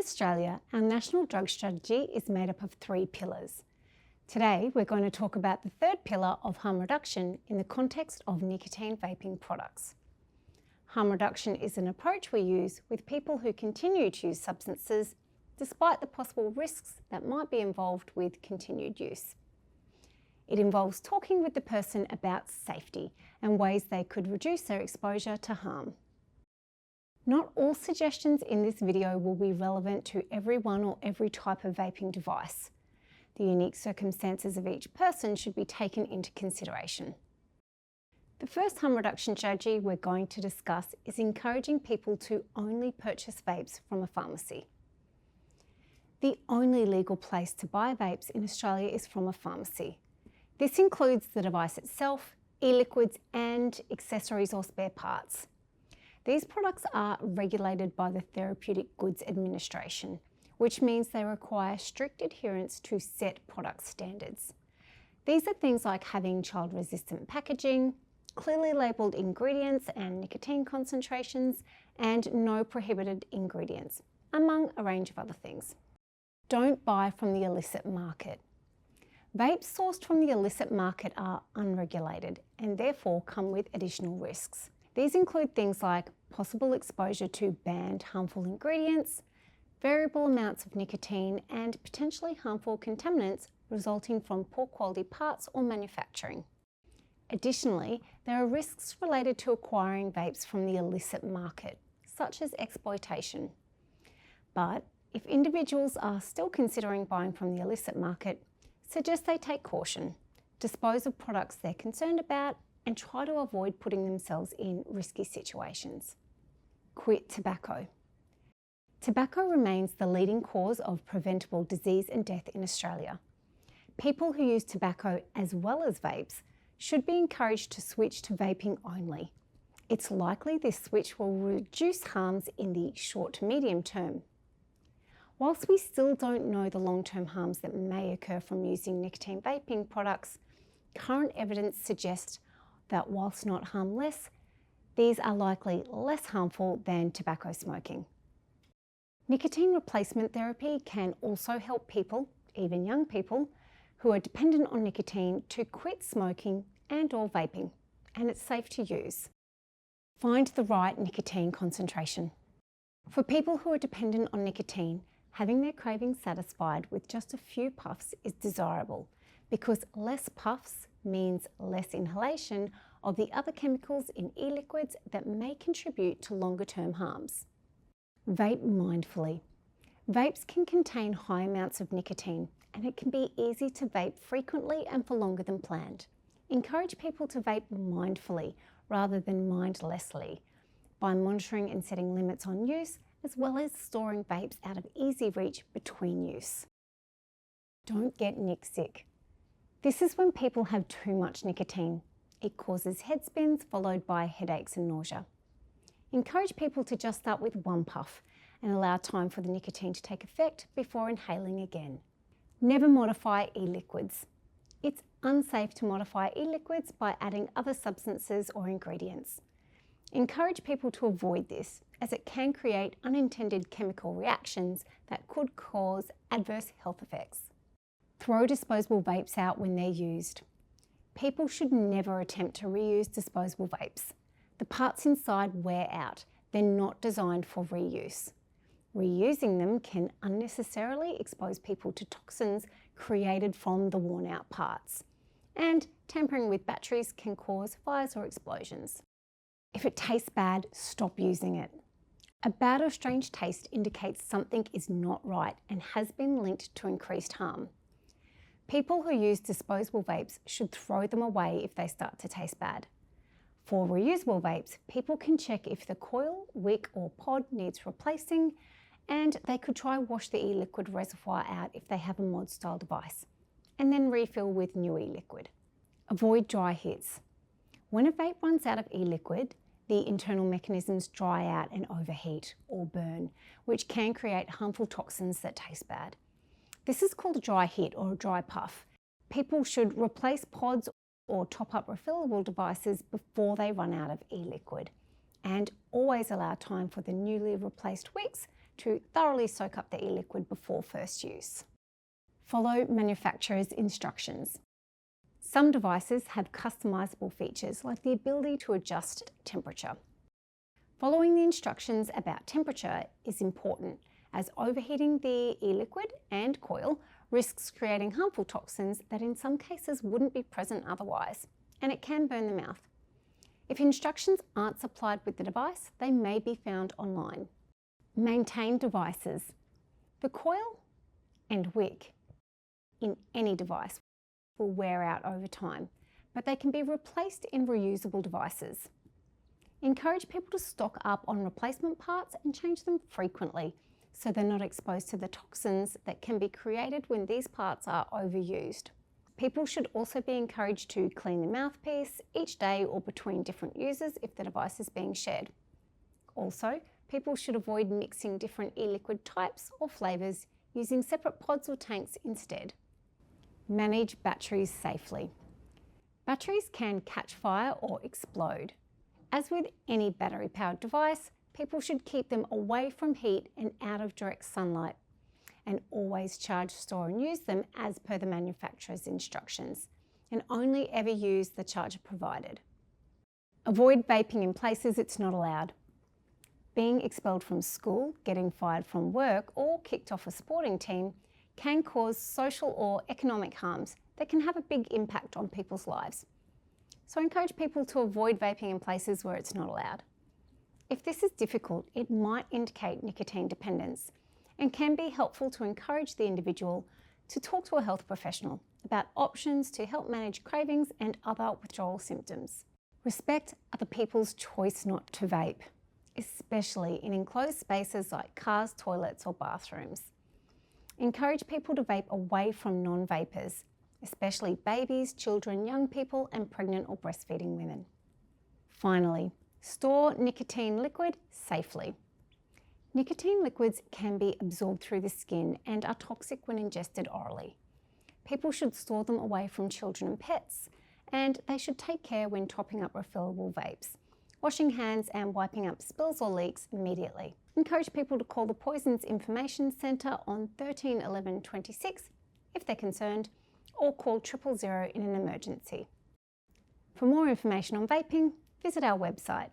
Australia, our national drug strategy is made up of 3 pillars. Today, we're going to talk about the third pillar of harm reduction in the context of nicotine vaping products. Harm reduction is an approach we use with people who continue to use substances despite the possible risks that might be involved with continued use. It involves talking with the person about safety and ways they could reduce their exposure to harm. Not all suggestions in this video will be relevant to everyone or every type of vaping device. The unique circumstances of each person should be taken into consideration. The first harm reduction strategy we're going to discuss is encouraging people to only purchase vapes from a pharmacy. The only legal place to buy vapes in Australia is from a pharmacy. This includes the device itself, e-liquids and accessories or spare parts. These products are regulated by the Therapeutic Goods Administration, which means they require strict adherence to set product standards. These are things like having child-resistant packaging, clearly labelled ingredients and nicotine concentrations, and no prohibited ingredients, among a range of other things. Don't buy from the illicit market. Vapes sourced from the illicit market are unregulated and therefore come with additional risks. These include things like possible exposure to banned harmful ingredients, variable amounts of nicotine, and potentially harmful contaminants resulting from poor quality parts or manufacturing. Additionally, there are risks related to acquiring vapes from the illicit market, such as exploitation. But if individuals are still considering buying from the illicit market, suggest they take caution, dispose of products they're concerned about, and try to avoid putting themselves in risky situations. Quit tobacco. Tobacco remains the leading cause of preventable disease and death in Australia. People who use tobacco as well as vapes should be encouraged to switch to vaping only. It's likely this switch will reduce harms in the short to medium term. Whilst we still don't know the long-term harms that may occur from using nicotine vaping products, current evidence suggests that whilst not harmless, these are likely less harmful than tobacco smoking. Nicotine replacement therapy can also help people, even young people, who are dependent on nicotine to quit smoking and/or vaping, and it's safe to use. Find the right nicotine concentration. For people who are dependent on nicotine, having their cravings satisfied with just a few puffs is desirable because less puffs means less inhalation of the other chemicals in e-liquids that may contribute to longer-term harms. Vape mindfully. Vapes can contain high amounts of nicotine, and it can be easy to vape frequently and for longer than planned. Encourage people to vape mindfully rather than mindlessly by monitoring and setting limits on use, as well as storing vapes out of easy reach between use. Don't get nic sick. This is when people have too much nicotine. It causes head spins followed by headaches and nausea. Encourage people to just start with 1 puff and allow time for the nicotine to take effect before inhaling again. Never modify e-liquids. It's unsafe to modify e-liquids by adding other substances or ingredients. Encourage people to avoid this, as it can create unintended chemical reactions that could cause adverse health effects. Throw disposable vapes out when they're used. People should never attempt to reuse disposable vapes. The parts inside wear out. They're not designed for reuse. Reusing them can unnecessarily expose people to toxins created from the worn out parts. And tampering with batteries can cause fires or explosions. If it tastes bad, stop using it. A bad or strange taste indicates something is not right and has been linked to increased harm. People who use disposable vapes should throw them away if they start to taste bad. For reusable vapes, people can check if the coil, wick or pod needs replacing, and they could try wash the e-liquid reservoir out if they have a mod style device, and then refill with new e-liquid. Avoid dry hits. When a vape runs out of e-liquid, the internal mechanisms dry out and overheat or burn, which can create harmful toxins that taste bad. This is called a dry hit or a dry puff. People should replace pods or top up refillable devices before they run out of e-liquid, and always allow time for the newly replaced wicks to thoroughly soak up the e-liquid before first use. Follow manufacturer's instructions. Some devices have customizable features like the ability to adjust temperature. Following the instructions about temperature is important, as overheating the e-liquid and coil risks creating harmful toxins that in some cases wouldn't be present otherwise, and it can burn the mouth. If instructions aren't supplied with the device, they may be found online. Maintain devices. The coil and wick in any device will wear out over time, but they can be replaced in reusable devices. Encourage people to stock up on replacement parts and change them frequently so they're not exposed to the toxins that can be created when these parts are overused. People should also be encouraged to clean the mouthpiece each day or between different users if the device is being shared. Also, people should avoid mixing different e-liquid types or flavours, using separate pods or tanks instead. Manage batteries safely. Batteries can catch fire or explode. As with any battery-powered device, people should keep them away from heat and out of direct sunlight, and always charge, store and use them as per the manufacturer's instructions, and only ever use the charger provided. Avoid vaping in places it's not allowed. Being expelled from school, getting fired from work, or kicked off a sporting team can cause social or economic harms that can have a big impact on people's lives. So I encourage people to avoid vaping in places where it's not allowed. If this is difficult, it might indicate nicotine dependence and can be helpful to encourage the individual to talk to a health professional about options to help manage cravings and other withdrawal symptoms. Respect other people's choice not to vape, especially in enclosed spaces like cars, toilets or bathrooms. Encourage people to vape away from non-vapers, especially babies, children, young people and pregnant or breastfeeding women. Finally, store nicotine liquid safely. Nicotine liquids can be absorbed through the skin and are toxic when ingested orally. People should store them away from children and pets, and they should take care when topping up refillable vapes, washing hands and wiping up spills or leaks immediately. Encourage people to call the Poisons Information Centre on 13 11 26 if they're concerned, or call 000 in an emergency. For more information on vaping, visit our website